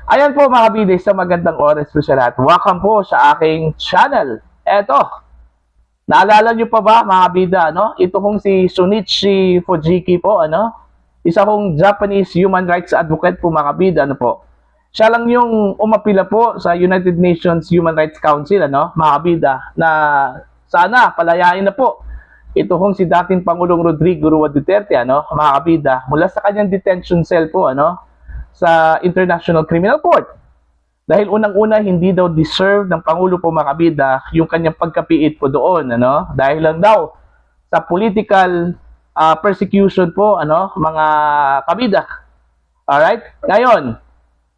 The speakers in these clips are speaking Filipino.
Ayan po mga kabida, sa magandang oras po sa lahat. Welcome po sa aking channel. Eto, naalala nyo pa ba mga kabida, no? Ito kong si Shunichi Fujiki po, ano? Isa kong Japanese human rights advocate po mga kabida, ano po? Siya lang yung umapila po sa United Nations Human Rights Council, ano? Mga kabida, na sana palayain na po ito kong si dating Pangulong Rodrigo Roa Duterte, ano? Mga kabida, mula sa kanyang detention cell po, ano? Sa International Criminal Court. Dahil unang-una, hindi daw deserve ng Pangulo po mga kabida yung kanyang pagkapiit po doon, ano? Dahil lang daw sa political persecution po, ano, mga kabida. Alright? Ngayon,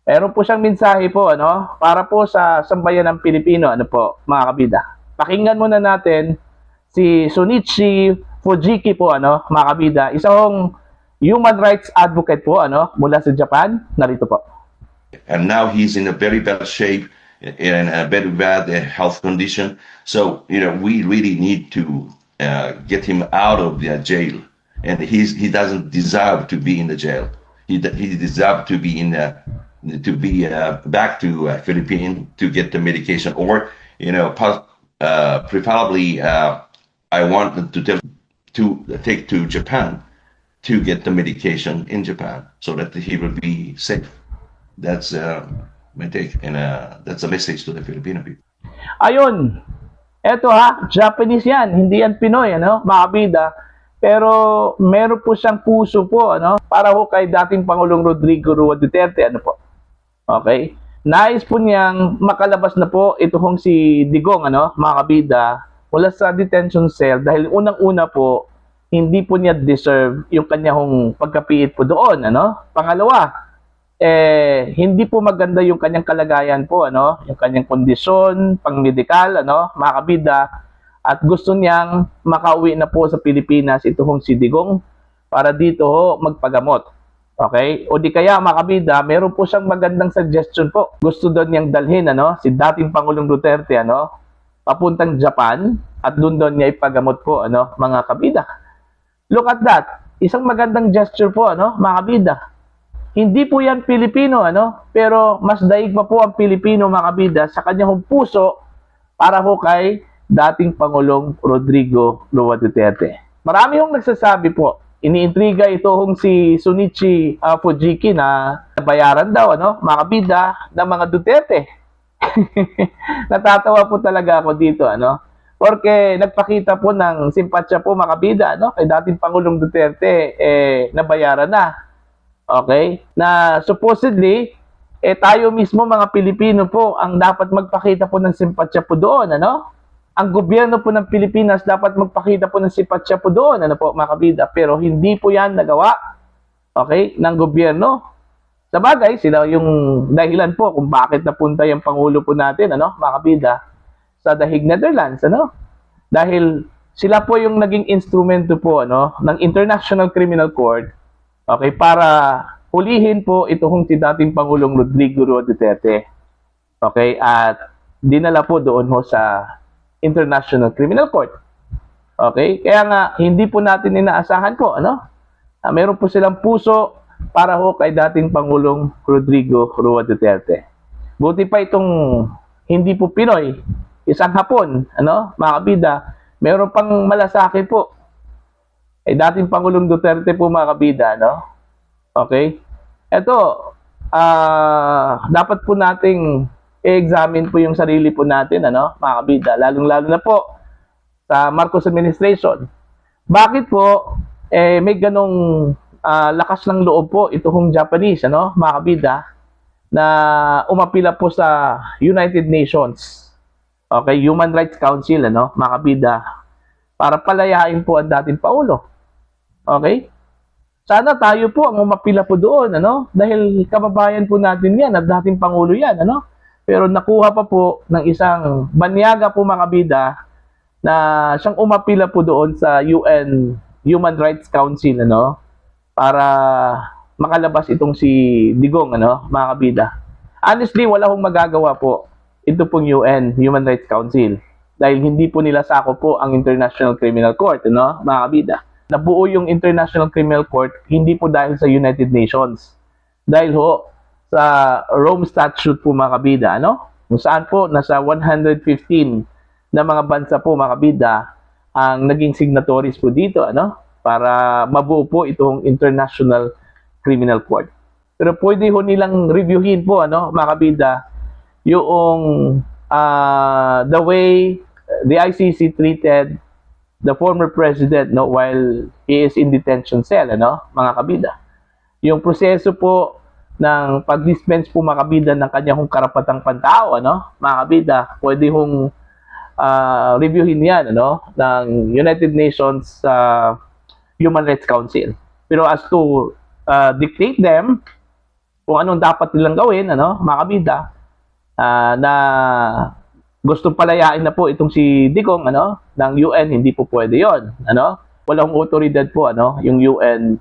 meron po siyang mensahe po, ano, para po sa sambayan ng Pilipino, ano po, mga kabida. Pakinggan muna natin si Shunichi Fujiki po, ano, mga kabida. Isang human rights advocate po, ano, mula sa Japan. Narito po. And now he's in a very bad shape, in a very bad health condition. So, we really need to get him out of the jail. And he doesn't deserve to be in the jail. He deserves to be back to Philippines to get the medication, or preferably I want to take to Japan to get the medication in Japan so that he will be safe. That's my take, and that's a message to the Filipino people. Ayun, eto ha, Japanese yan, hindi yan Pinoy, ano, mga kabida. Pero meron po siyang puso po, ano, para po kay dating Pangulong Rodrigo Roa Duterte, ano po. Okay? Nais po niyang makalabas na po ito hong si Digong, ano, mga kabida, mula sa detention cell dahil unang-una po, hindi po niya deserve yung kanyang pagkapiit po doon, ano? Pangalawa, hindi po maganda yung kanyang kalagayan po, ano? Yung kanyang kondisyon, pang-medikal, ano? Mga kabida, at gusto niyang makauwi na po sa Pilipinas ito hong si Digong para dito ho magpagamot. Okay? O di kaya mga kabida, meron po siyang magandang suggestion po. Gusto doon niyang dalhin, ano? Si dating Pangulong Duterte, ano? Papuntang Japan at doon niya ipagamot po, ano? Mga kabida. Look at that. Isang magandang gesture po, ano, mga kabida. Hindi po yan Pilipino, ano, pero mas daig pa po ang Pilipino, mga kabida, sa kanyang puso para po kay dating Pangulong Rodrigo Roa Duterte. Marami hong nagsasabi po, iniintriga ito hong si Shunichi Fujiki na bayaran daw, ano, mga kabida, ng mga Duterte. Natatawa po talaga ako dito, ano. Porque nagpakita po ng simpatsya po mga kabida, no? Kay dating Pangulong Duterte, nabayaran na. Okay? Na supposedly, tayo mismo mga Pilipino po ang dapat magpakita po ng simpatsya po doon, ano? Ang gobyerno po ng Pilipinas dapat magpakita po ng simpatsya po doon, ano po mga kabida? Pero hindi po yan nagawa, okay, ng gobyerno. Sa bagay, sila yung dahilan po kung bakit napunta yung Pangulo po natin, ano, mga kabida, sa Dahig Netherlands, ano? Dahil sila po yung naging instrumento po, ano, ng International Criminal Court, okay, para hulihin po itong si dating Pangulong Rodrigo Roa Duterte. Okay, at dinala po doon ho sa International Criminal Court. Okay, kaya nga hindi po natin inaasahan po, ano? Meron po silang puso para ho kay dating Pangulong Rodrigo Roa Duterte. Buti pa itong hindi po Pinoy, isang Hapon, ano, mga kabida, meron pang malasakit po. Dating Pangulong Duterte po mga kabida, no? Okay? Ito, dapat po nating i-examine po yung sarili po natin, ano, mga kabida, lalong-lalo na po sa Marcos administration. Bakit po, may ganong lakas ng loob po itong Japanese, ano, mga kabida, na umapila po sa United Nations. Okay, Human Rights Council, ano, mga kabida, para palayain po ang dating Pangulo. Okay? Sana tayo po ang umapila po doon, ano, dahil kababayan po natin yan at dating Pangulo yan, ano. Pero nakuha pa po ng isang banyaga po mga kabida na siyang umapila po doon sa UN Human Rights Council, ano, para makalabas itong si Digong, ano, mga kabida. Honestly, wala akong magagawa po ito pong UN, Human Rights Council. Dahil hindi po nila sakop po ang International Criminal Court, no, mga kabida. Nabuo yung International Criminal Court hindi po dahil sa United Nations. Dahil ho, sa Rome Statute po mga kabida, ano? Kung saan po nasa 115 na mga bansa po mga kabida ang naging signatories po dito, ano? Para mabuo po itong International Criminal Court. Pero pwede ho nilang reviewin po, ano, mga kabida, yung the way the ICC treated the former president, no, while he is in detention cell, ano, mga kabida. Yung proseso po ng pag-dispense po mga kabida ng kanyang karapatang pantao, ano, mga kabida, pwede hong reviewin yan, ano, ng United Nations Human Rights Council. Pero as to dictate them kung anong dapat nilang gawin, ano, mga kabida, na gustong palayain na po itong si Digong, ano, ng UN, hindi po pwede yon, ano. Walang otoridad po, ano, yung UN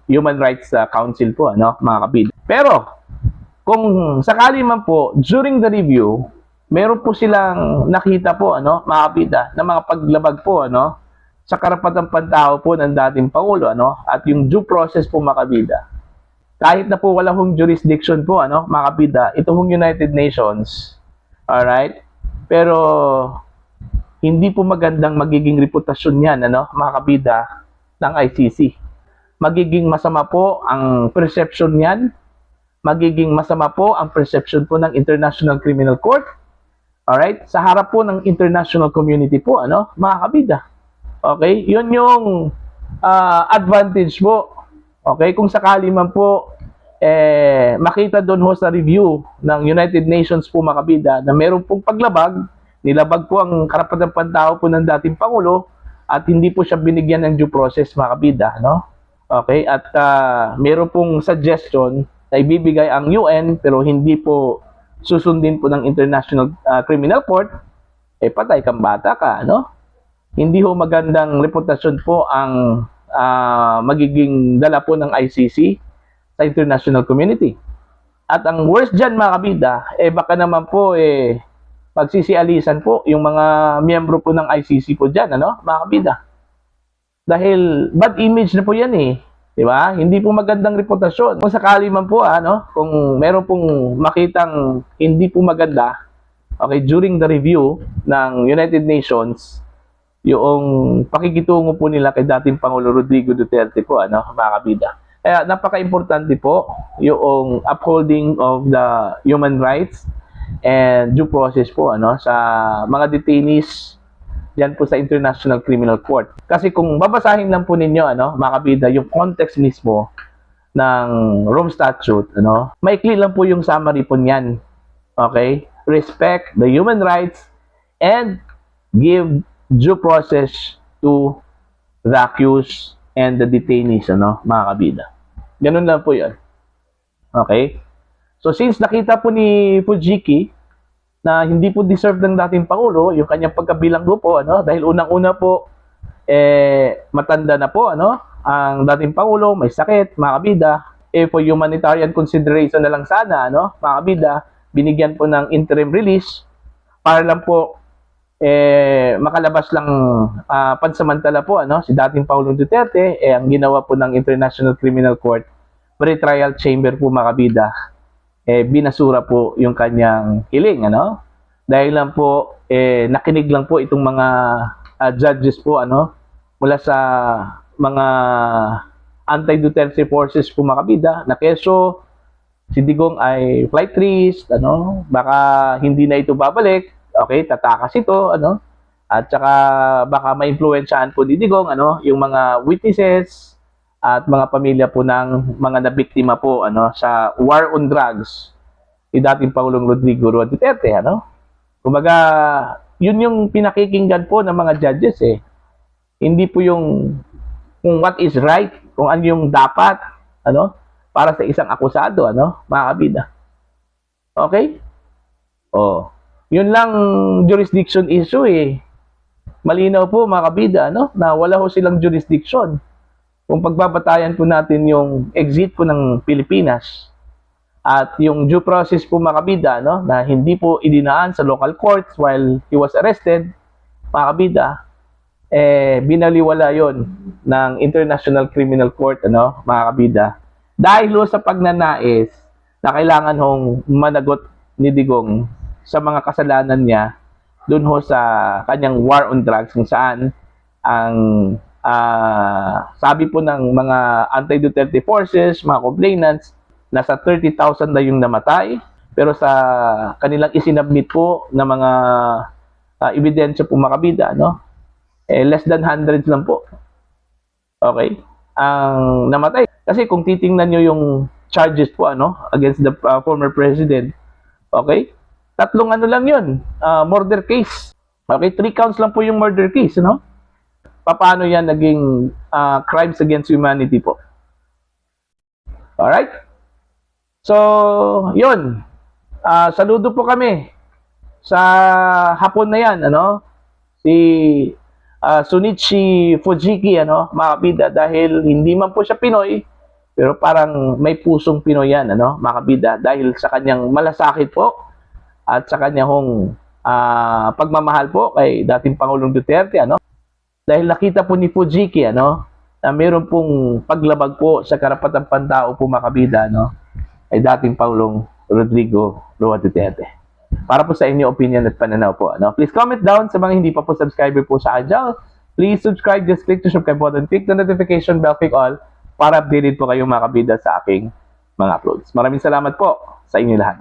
Human Rights Council po, ano, mga kabida. Pero kung sakali man po during the review meron po silang nakita po, ano, mga kabida, na mga paglabag po, ano, sa karapatang pantao po ng dating Pangulo, ano, at yung due process po mga kabida. Kahit na po wala hong jurisdiction po, ano, mga kabida, ito hong United Nations, alright, pero hindi po magandang magiging reputasyon yan, ano, mga kabida, ng ICC. Magiging masama po ang perception niyan, magiging masama po ang perception po ng International Criminal Court, alright, sa harap po ng international community po, ano, mga kabida. Okay, yun yung advantage po. Okay, kung sakali man po makita doon ho sa review ng United Nations po mga kabida na meron pong paglabag, nilabag po ang karapatang pantao po ng dating Pangulo at hindi po siya binigyan ng due process mga kabida, no? Okay, at meron pong suggestion na ibibigay ang UN pero hindi po susundin po ng International Criminal Court, patay kang bata ka, no? Hindi ho magandang reputasyon po ang magiging dala po ng ICC sa international community. At ang worst dyan mga kabida, baka naman po pagsisialisan po yung mga miyembro po ng ICC po dyan, ano, mga kabida. Dahil bad image na po yan di ba? Hindi po magandang reputasyon. Kung sakali man po, ano, kung meron pong makitang hindi po maganda, okay, during the review ng United Nations, yung pakikitungo po nila kay dating Pangulo Rodrigo Duterte po, ano, mga kabida. Kaya napaka-importante po yung upholding of the human rights and due process po, ano, sa mga detainees diyan po sa International Criminal Court. Kasi kung babasahin lang po ninyo, ano, mga kabida, yung context mismo ng Rome Statute, ano, maikli lang po yung summary po niyan. Okay? Respect the human rights and give due process to the accused and the detainees, ano, mga kabida. Ganun lang po yun. Okay? So, since nakita po ni Fujiki na hindi po deserve ng dating Pangulo yung kanyang pagkabilanggo po, ano, dahil unang-una po, matanda na po, ano, ang dating Pangulo, may sakit, mga kabida, for humanitarian consideration na lang sana, ano, mga kabida, binigyan po ng interim release para lang po makalabas lang pansamantala po, ano, si dating Pangulong Duterte, ang ginawa po ng International Criminal Court, pre-trial chamber po mga kabida, binasura po yung kanyang hiling, ano, dahil lang po nakinig lang po itong mga judges po, ano, mula sa mga anti-Duterte forces po mga kabida, na keso si Digong ay flight risk, ano, baka hindi na ito babalik. Okay, tatakas ito, ano, at saka baka ma-influensyahan po ni Digong, ano, yung mga witnesses at mga pamilya po ng mga nabiktima po, ano, sa war on drugs ni dating Pangulong Rodrigo Duterte, ano. Kumbaga, yun yung pinakikinggan po ng mga judges Hindi po yung kung what is right, kung ano yung dapat, ano, para sa isang akusado, ano, mga kabida. Okay? Yun lang jurisdiction issue Malinaw po mga kabida, no, na wala ho silang jurisdiction. Kung pagbabatayan po natin yung exit po ng Pilipinas at yung due process po mga kabida, no, na hindi po idinaan sa local courts while he was arrested, mga kabida, binaliwala yon ng International Criminal Court, ano, mga kabida, dahil ho sa pagnanais na kailangan hong managot ni Digong sa mga kasalanan niya doon ho sa kanyang war on drugs kung saan ang sabi po ng mga anti-Duterte forces, mga complainants, nasa 30,000 na yung namatay. Pero sa kanilang isinabmit po na mga ebidensya po mga kabida, no? Less than hundreds lang po. Okay? Ang namatay. Kasi kung titingnan nyo yung charges po against the former president, okay? Tatlong lang yun, murder case. Okay, 3 counts lang po yung murder case, Paano yan naging crimes against humanity po? Alright? So, yun. Saludo po kami sa hapon na yan, si Sunichi Fujiki, mga kabida, dahil hindi man po siya Pinoy, pero parang may pusong Pinoy yan, mga kabida, dahil sa kanyang malasakit po at sa kanyang pagmamahal po kay dating Pangulong Duterte, dahil nakita po ni Fujiki, na mayroon pong paglabag po sa karapatang pantao po mga kabida, ay dating Pangulong Rodrigo Roa Duterte. Para po sa inyo opinion at pananaw po. Please comment down sa mga hindi pa po subscriber po sa akin. Please subscribe, just click the subscribe button, click the notification bell, click all para updated po kayo mga kabida sa aking mga uploads. Maraming salamat po sa inyo lahat.